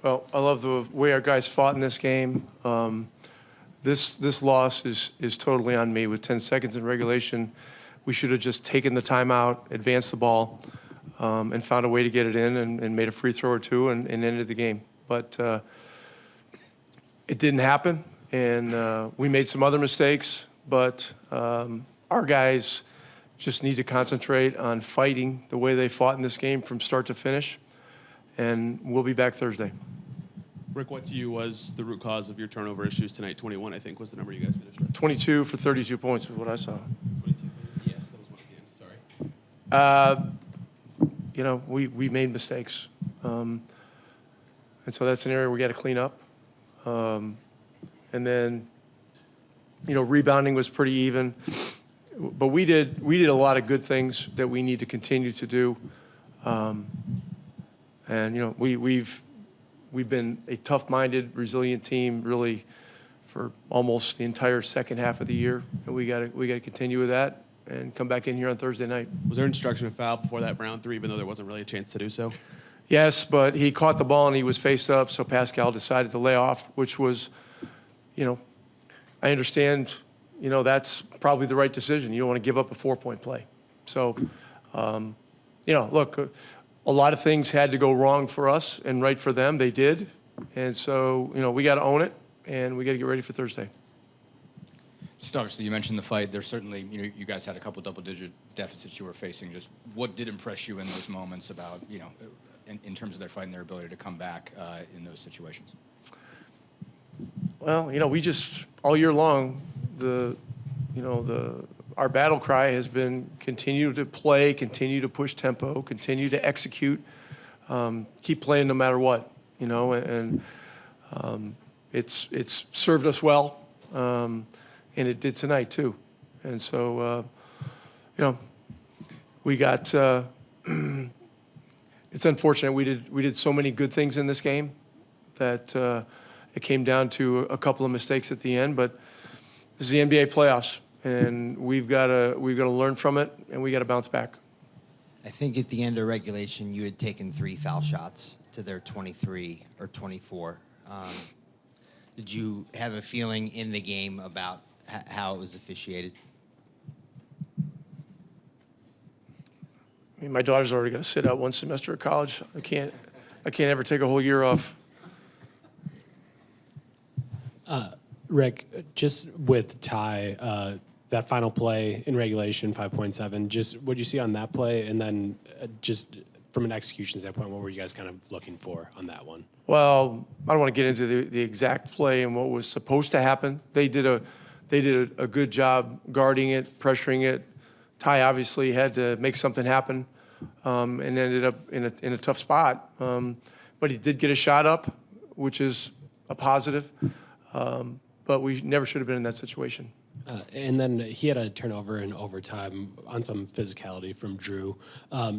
Well, I love the way our guys fought in this game. This loss is totally on me. With 10 seconds in regulation, we should have just taken the timeout, advanced the ball, and found a way to get it in and made a free throw or two and ended the game. But it didn't happen, and we made some other mistakes, but our guys just need to concentrate on fighting the way they fought in this game from start to finish, and we'll be back Thursday. Rick, what to you was the root cause of your turnover issues tonight? 21, I think, was the number you guys finished with. 22 for 32 points is what I saw. 22. Yes, that was one at the end. Sorry. You know, we made mistakes. And so that's an area we got to clean up. And then, you know, rebounding was pretty even. But we did a lot of good things that we need to continue to do. And, you know, we've been a tough-minded, resilient team really for almost the entire second half of the year. And we got to continue with that and come back in here on Thursday night. Was there instruction of foul before that Brown three, even though there wasn't really a chance to do so? Yes, but he caught the ball and he was faced up, so Pascal decided to lay off, which was, you know, I understand, you know, that's probably the right decision. You don't want to give up a 4-point play. So, you know, look, a lot of things had to go wrong for us and right for them. They did. And so, you know, we got to own it and we got to get ready for Thursday. Just obviously, you mentioned the fight. There's certainly, you know, you guys had a couple double-digit deficits you were facing. Just what did impress you in those moments about, you know, in terms of their fight and their ability to come back in those situations? Well, you know, we just, all year long, our battle cry has been continue to play, continue to push tempo, continue to execute, keep playing no matter what, you know, and it's served us well, and it did tonight too. And so, you know, we got, it's unfortunate we did so many good things in this game that it came down to a couple of mistakes at the end, but this is the NBA playoffs. And we've got to learn from it, and we got to bounce back. I think at the end of regulation, you had taken 3 foul shots to their 23 or 24. Did you have a feeling in the game about how it was officiated? I mean, my daughter's already got to sit out one semester of college. I can't ever take a whole year off. Rick, just with Ty, that final play in regulation, 5.7, just what did you see on that play? And then just from an execution standpoint, what were you guys kind of looking for on that one? Well, I don't want to get into the exact play and what was supposed to happen. They did a good job guarding it, pressuring it. Ty obviously had to make something happen and ended up in a tough spot. But he did get a shot up, which is a positive. But we never should have been in that situation. And then he had a turnover in overtime on some physicality from Drew.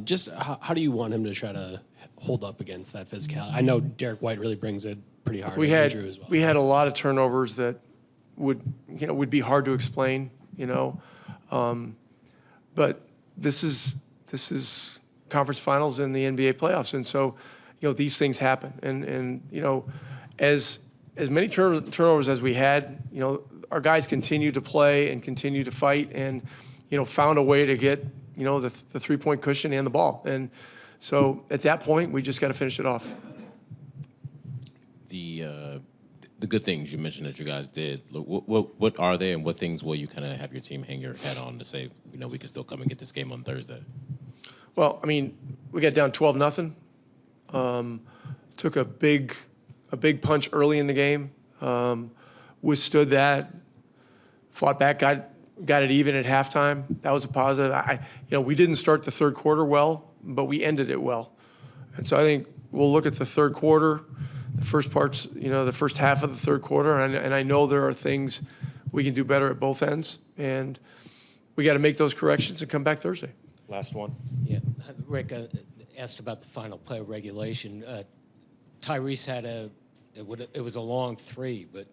Just how do you want him to try to hold up against that physicality? I know Derek White really brings it pretty hard. We Drew as well. had a lot of turnovers that would be hard to explain, you know. But this is conference finals in the NBA playoffs, and so, you know, these things happen. And you know, as many turnovers as we had, you know, our guys continued to play and continued to fight and, you know, found a way to get, you know, the 3-point cushion and the ball. And so at that point, we just got to finish it off. The good things you mentioned that you guys did, what are they and what things will you kind of have your team hang your hat on to say, you know, we can still come and get this game on Thursday? Well, I mean, we got down 12-0. Took a big punch early in the game, withstood that, fought back, got it even at halftime. That was a positive. You know, we didn't start the third quarter well, but we ended it well. And so I think we'll look at the third quarter, the first parts, you know, the first half of the third quarter, and I know there are things we can do better at both ends, and we got to make those corrections and come back Thursday. Last one. Yeah, Rick asked about the final play of regulation. Tyrese had it was a long 3, but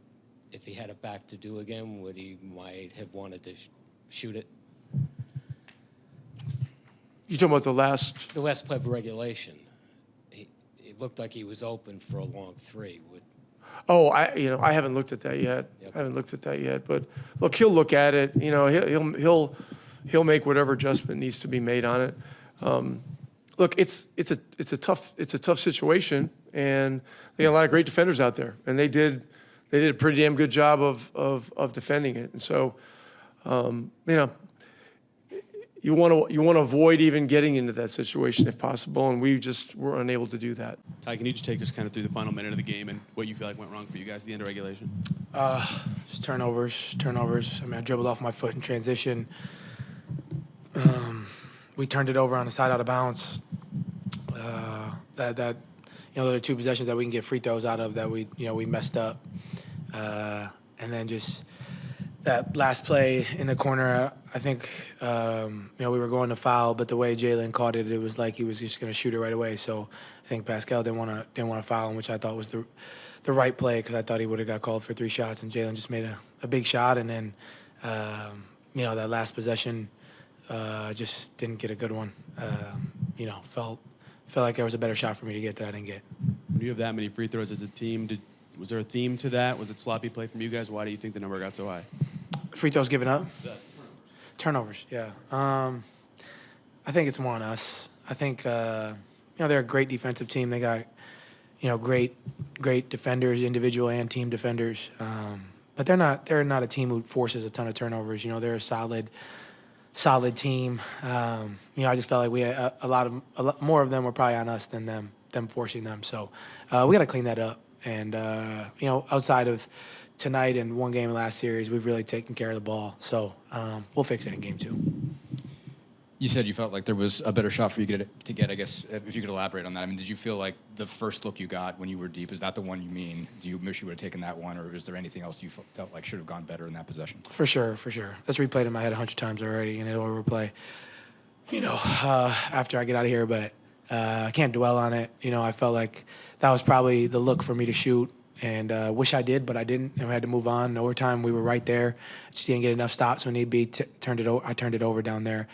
if he had it back to do again, would he might have wanted to shoot it? You talking about the last play of regulation? It looked like he was open for a long three. Oh, I haven't looked at that yet. Yep. I haven't looked at that yet. But look, he'll look at it. He'll make whatever adjustment needs to be made on it. Look, it's a tough situation, and they got a lot of great defenders out there, and they did a pretty damn good job of defending it. And so, you want to avoid even getting into that situation if possible, and we just were unable to do that. Ty, can you just take us kind of through the final minute of the game and what you feel like went wrong for you guys at the end of regulation? Just turnovers. I mean, I dribbled off my foot in transition. We turned it over on the side out of bounds. There are two possessions that we can get free throws out of that we messed up. And then just that last play in the corner, I think, we were going to foul, but the way Jalen caught it, it was like he was just going to shoot it right away. So I think Pascal didn't want to foul him, which I thought was the right play, because I thought he would have got called for 3 shots, and Jalen just made a big shot. And then, that last possession, just didn't get a good one. Felt like there was a better shot for me to get that I didn't get. When you have that many free throws as a team, was there a theme to that? Was it sloppy play from you guys? Why do you think the number got so high? Free throws given up? Turnovers, yeah. I think it's more on us. I think, they're a great defensive team. They got, great defenders, individual and team defenders. But they're not a team who forces a ton of turnovers. They're a solid team. I just felt like we had a lot more of them were probably on us than them forcing them. So we got to clean that up. And, outside of tonight and one game in last series, we've really taken care of the ball. So we'll fix it in game 2. You said you felt like there was a better shot for you to get, I guess, if you could elaborate on that. I mean, did you feel like the first look you got when you were deep, is that the one you mean? Do you wish you would have taken that one, or is there anything else you felt like should have gone better in that possession? For sure. That's replayed in my head 100 times already, and it'll replay, after I get out of here. But I can't dwell on it. I felt like that was probably the look for me to shoot, and wish I did, but I didn't, and we had to move on. In overtime, we were right there. Just didn't get enough stops when need be. I turned it over down there,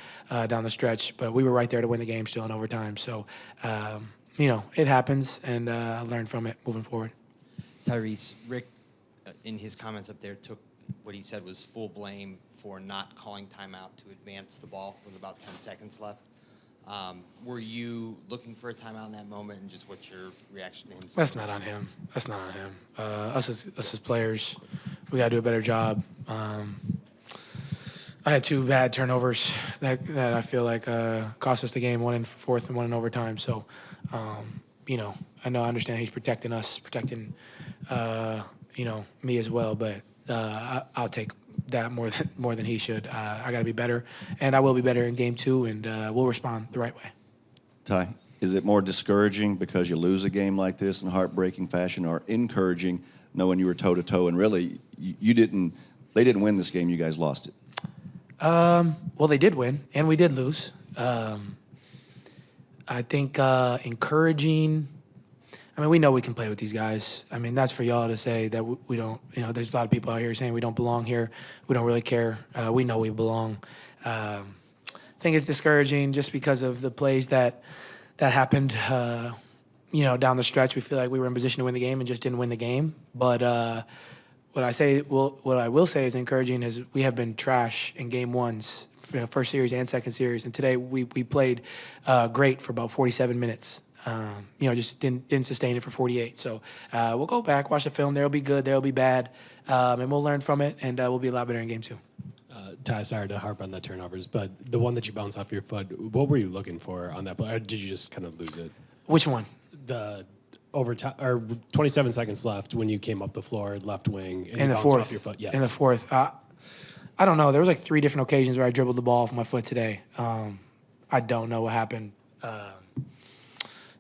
down the stretch, but we were right there to win the game still in overtime. So, it happens, and I learned from it moving forward. Tyrese, Rick, in his comments up there, took what he said was full blame for not calling timeout to advance the ball with about 10 seconds left. Were you looking for a timeout in that moment, and just what's your reaction to him? That's not on him. Us as players, we got to do a better job. I had 2 bad turnovers that I feel like cost us the game, one in fourth and one in overtime. So, I understand he's protecting us, protecting, me as well. But I'll take that more than he should. I got to be better, and I will be better in game 2, and we'll respond the right way. Ty, is it more discouraging because you lose a game like this in heartbreaking fashion, or encouraging knowing you were toe-to-toe and really they didn't win this game, you guys lost it? Well, they did win, and we did lose. I think encouraging, we know we can play with these guys. That's for y'all to say that we don't, there's a lot of people out here saying we don't belong here. We don't really care. We know we belong. I think it's discouraging just because of the plays that happened, down the stretch. We feel like we were in position to win the game and just didn't win the game. But what I will say is encouraging is we have been trash in game 1s, first series and second series. And today we played great for about 47 minutes. Just didn't sustain it for 48. So we'll go back, watch the film. There'll be good, there'll be bad, and we'll learn from it, and we'll be a lot better in game 2. Ty, sorry to harp on the turnovers, but the one that you bounced off your foot, what were you looking for on that play? Or did you just kind of lose it? Which one? The overtime, or 27 seconds left when you came up the floor, left wing, and In you the bounced fourth. off your foot. Yes. In the fourth. I don't know. There was like 3 different occasions where I dribbled the ball off my foot today. I don't know what happened.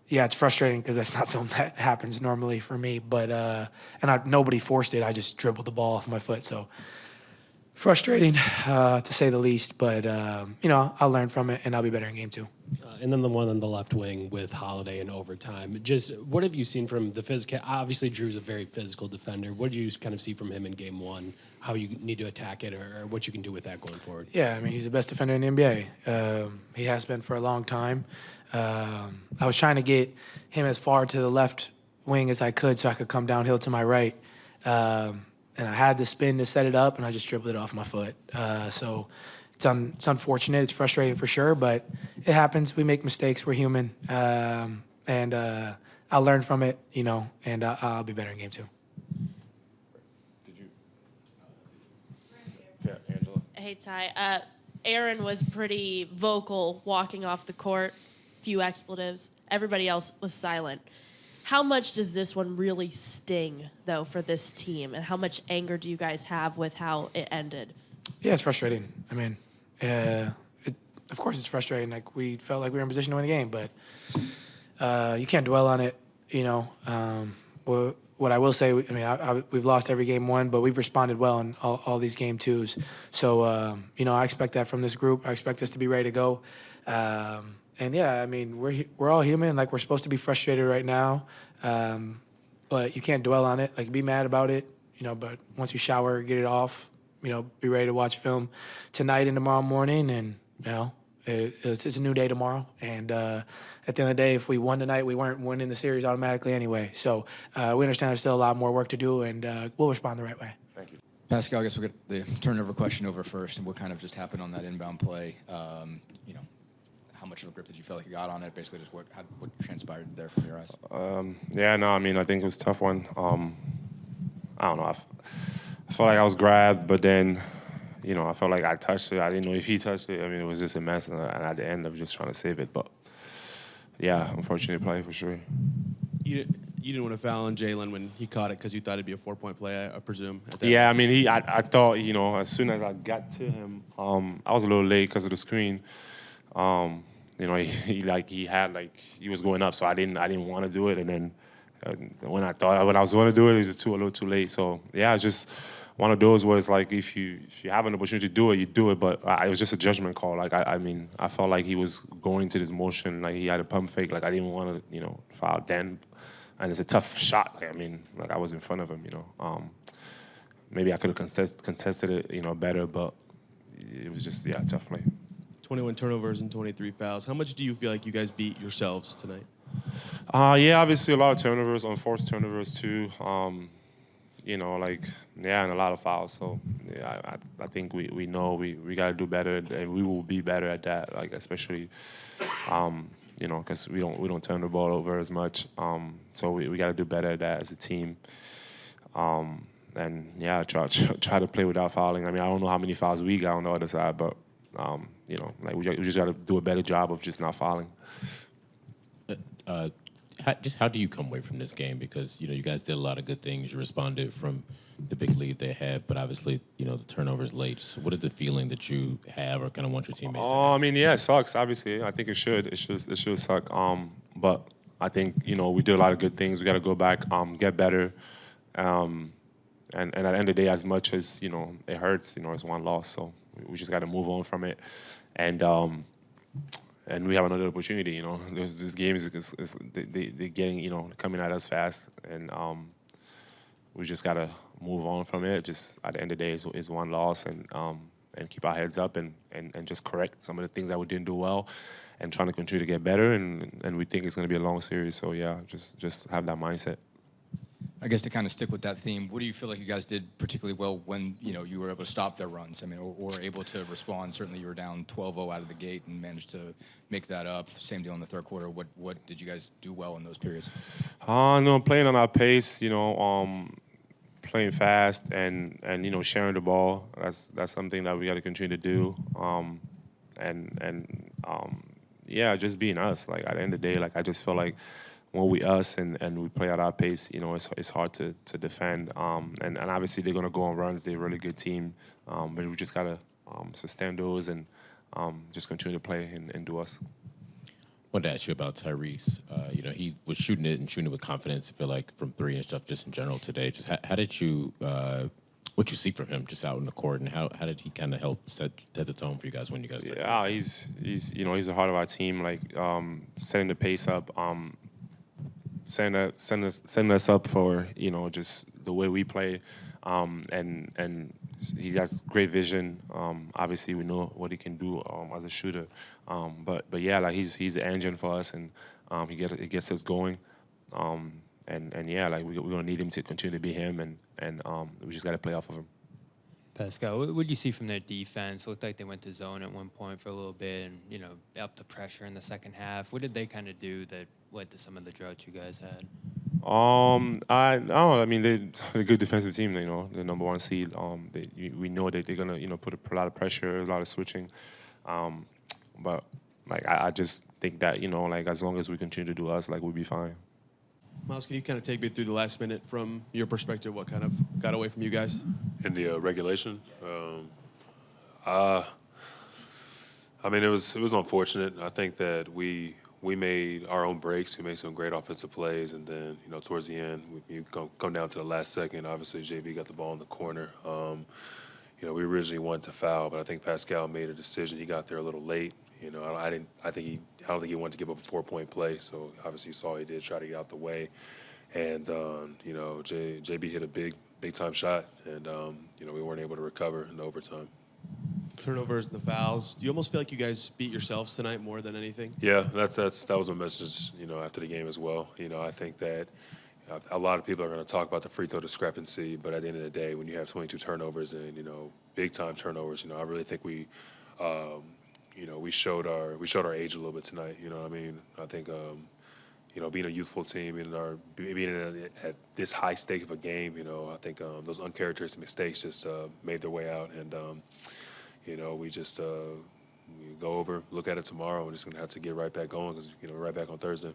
Yeah, it's frustrating because that's not something that happens normally for me. But nobody forced it. I just dribbled the ball off my foot. So frustrating, to say the least. But I'll learn from it, and I'll be better in game 2. And then the one on the left wing with Holiday in overtime. Just what have you seen from the physical? Obviously, Drew's a very physical defender. What did you kind of see from him in game 1? How you need to attack it, or what you can do with that going forward? Yeah, he's the best defender in the NBA. He has been for a long time. I was trying to get him as far to the left wing as I could so I could come downhill to my right. And I had the spin to set it up, and I just dribbled it off my foot. So it's unfortunate. It's frustrating for sure, but it happens. We make mistakes. We're human. And I'll learn from it, and I'll be better in game 2. Yeah, Angela. Hey, Ty. Aaron was pretty vocal walking off the court, few expletives. Everybody else was silent. How much does this one really sting, though, for this team? And how much anger do you guys have with how it ended? Yeah, it's frustrating. I mean, of course it's frustrating. Like, we felt like we were in position to win the game, but you can't dwell on it, What I will say, we've lost every game 1, but we've responded well in all these game 2s. So, I expect that from this group. I expect us to be ready to go. And yeah, I mean, we're all human. Like, we're supposed to be frustrated right now, but you can't dwell on it. Like, be mad about it, but once you shower, get it off, be ready to watch film tonight and tomorrow morning. And, it's a new day tomorrow. And at the end of the day, if we won tonight, we weren't winning the series automatically anyway. So we understand there's still a lot more work to do, and we'll respond the right way. Thank you. Pascal, I guess we'll get the turnover question over first, and what kind of just happened on that inbound play. How much of a grip did you feel like you got on it? Basically, just what transpired there from your eyes? I think it was a tough one. I don't know. I felt like I was grabbed, but then, I felt like I touched it. I didn't know if he touched it. I mean, it was just a mess, and at the end, I was just trying to save it. But, yeah, unfortunate play for sure. You didn't want to foul on Jalen when he caught it because you thought it'd be a 4-point play, I presume. Yeah, I mean, I thought, as soon as I got to him, I was a little late because of the screen. He was going up, so I didn't want to do it. And then when I was going to do it, it was just a little too late. So yeah, it's just one of those where it's like if you have an opportunity to do it, you do it. But it was just a judgment call. Like I felt like he was going to this motion, like he had a pump fake. Like I didn't want to foul then, and it's a tough shot. I was in front of him. Maybe I could have contested it better, but it was just a tough play. 21 turnovers and 23 fouls. How much do you feel like you guys beat yourselves tonight? Obviously a lot of turnovers, unforced turnovers too. And a lot of fouls. So yeah, I think we know we got to do better, and we will be better at that. Like especially, because we don't turn the ball over as much. So we got to do better at that as a team. And yeah, try to play without fouling. I mean, I don't know how many fouls we got on the other side, but. We just got to do a better job of just not fouling. How do you come away from this game? Because you guys did a lot of good things. You responded from the big lead they had, but obviously the turnovers late. So what is the feeling that you have, or kind of want your teammates to have? It sucks. Obviously, I think it should. It should suck. But I think we did a lot of good things. We got to go back, get better. And at the end of the day, as much as it hurts, it's one loss. So. We just got to move on from it, and we have another opportunity. This game is they're getting coming at us fast, and we just got to move on from it. Just at the end of the day, it's one loss, and keep our heads up and just correct some of the things that we didn't do well, and trying to continue to get better. And we think it's going to be a long series. So yeah, just have that mindset. I guess to kind of stick with that theme, what do you feel like you guys did particularly well when you were able to stop their runs? I mean, or able to respond. Certainly, you were down 12-0 out of the gate and managed to make that up. Same deal in the third quarter. What did you guys do well in those periods? Playing on our pace. Playing fast and sharing the ball. That's something that we got to continue to do. Just being us. Like at the end of the day, like I just feel like. When we us and we play at our pace, it's hard to defend. And obviously they're gonna go on runs. They're a really good team, but we just gotta sustain those and just continue to play and do us. I wanted to ask you about Tyrese. He was shooting it with confidence. I feel like from three and stuff, just in general today. Just how did you? What you see from him just out in the court, and how did he kind of help set the tone for you guys when you guys? Yeah, he's the heart of our team. Like setting the pace up. Setting us up for just the way we play, and he has great vision. Obviously, we know what he can do as a shooter. But yeah, like he's the engine for us, and he gets us going. And yeah, like we're gonna need him to continue to be him, and we just got to play off of him. Pascal, what did you see from their defense? Looked like they went to zone at one point for a little bit, and up the pressure in the second half. What did they kind of do that led to some of the drought you guys had? I no, I mean they're a good defensive team. The number one seed. We know that they're gonna put a lot of pressure, a lot of switching. But like I just think that like as long as we continue to do us, like we'll be fine. Myles, can you kind of take me through the last minute from your perspective? What kind of got away from you guys? In the regulation, I mean, it was unfortunate. I think that we made our own breaks. We made some great offensive plays, and then towards the end, we come down to the last second. Obviously, JB got the ball in the corner. We originally wanted to foul, but I think Pascal made a decision. He got there a little late. I don't think he wanted to give up a 4-point play. So obviously, you saw he did try to get out the way, and JB hit a big time shot, and we weren't able to recover in overtime. Turnovers and the fouls. Do you almost feel like you guys beat yourselves tonight more than anything? Yeah, that was my message. After the game as well. I think that a lot of people are going to talk about the free throw discrepancy, but at the end of the day, when you have 22 turnovers and big time turnovers, I really think we showed our age a little bit tonight. You know what I mean? I think being a youthful team being at this high stake of a game, I think those uncharacteristic mistakes just made their way out, and we just we go over, look at it tomorrow, and just gonna have to get right back going because we're right back on Thursday.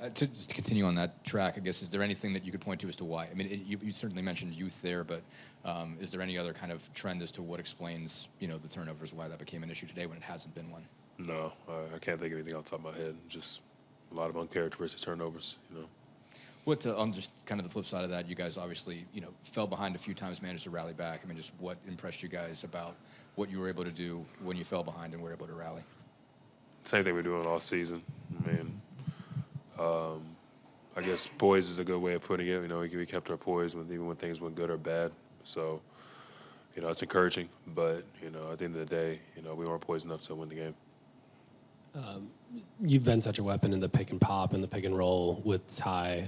To just continue on that track, I guess, is there anything that you could point to as to why? I mean, you certainly mentioned youth there, but is there any other kind of trend as to what explains, the turnovers, why that became an issue today when it hasn't been one? No, I can't think of anything off the top of my head. Just a lot of uncharacteristic turnovers, What, on just kind of the flip side of that, you guys obviously, fell behind a few times, managed to rally back. I mean, just what impressed you guys about what you were able to do when you fell behind and were able to rally? Same thing we're doing all season. I mean, I guess poise is a good way of putting it. We kept our poise even when things went good or bad. So, it's encouraging. But, at the end of the day, we weren't poised enough to win the game. You've been such a weapon in the pick and pop and the pick and roll with Ty.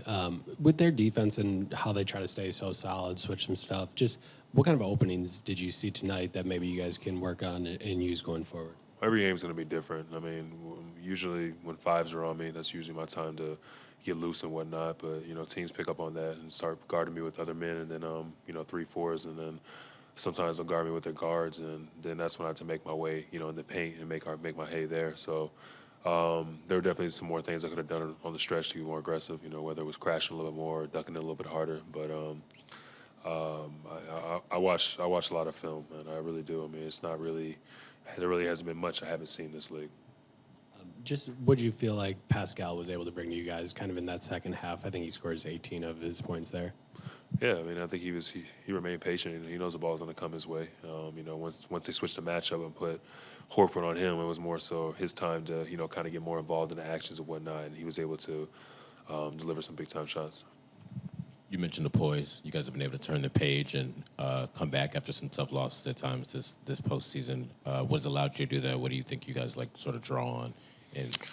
With their defense and how they try to stay so solid, switch some stuff, just what kind of openings did you see tonight that maybe you guys can work on and use going forward? Every game's going to be different. I mean, usually when fives are on me, that's usually my time to get loose and whatnot. But, teams pick up on that and start guarding me with other men, and then, 3-4s, and then sometimes they'll guard me with their guards, and then that's when I have to make my way, in the paint and make my hay there. So there were definitely some more things I could have done on the stretch to be more aggressive, whether it was crashing a little bit more or ducking it a little bit harder. But I watch a lot of film, and I really do. I mean, there really hasn't been much I haven't seen this league. Just what do you feel like Pascal was able to bring to you guys kind of in that second half? I think he scores 18 of his points there. Yeah, I mean, I think he remained patient, and he knows the ball's going to come his way. Once they switched the matchup and put Horford on him, it was more so his time to, kind of get more involved in the actions and whatnot, and he was able to deliver some big-time shots. You mentioned the poise. You guys have been able to turn the page and come back after some tough losses at times this postseason. What has allowed you to do that? What do you think you guys sort of draw on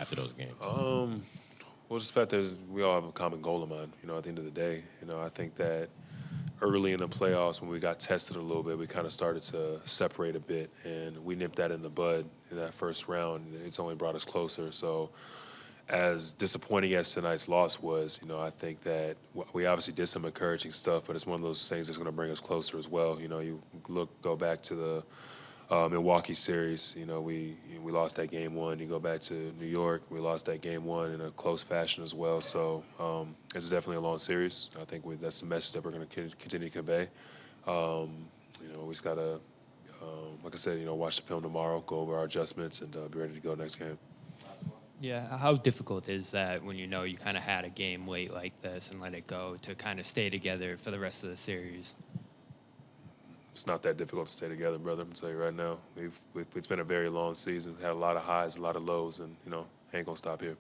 after those games? Well, just the fact that we all have a common goal in mind, at the end of the day. I think that early in the playoffs when we got tested a little bit, we kind of started to separate a bit, and we nipped that in the bud in that first round. It's only brought us closer. So as disappointing as tonight's loss was, I think that we obviously did some encouraging stuff, but it's one of those things that's going to bring us closer as well. You go back to the Milwaukee series, we lost that game one. You go back to New York, we lost that game one in a close fashion as well. So it's definitely a long series. I think that's the message that we're going to continue to convey. We just got to, like I said, watch the film tomorrow, go over our adjustments, and be ready to go next game. Yeah, how difficult is that when you kind of had a game late like this and let it go to kind of stay together for the rest of the series? It's not that difficult to stay together, brother. I'm tell you right now. It's been a very long season. Had a lot of highs, a lot of lows, and ain't gonna stop here.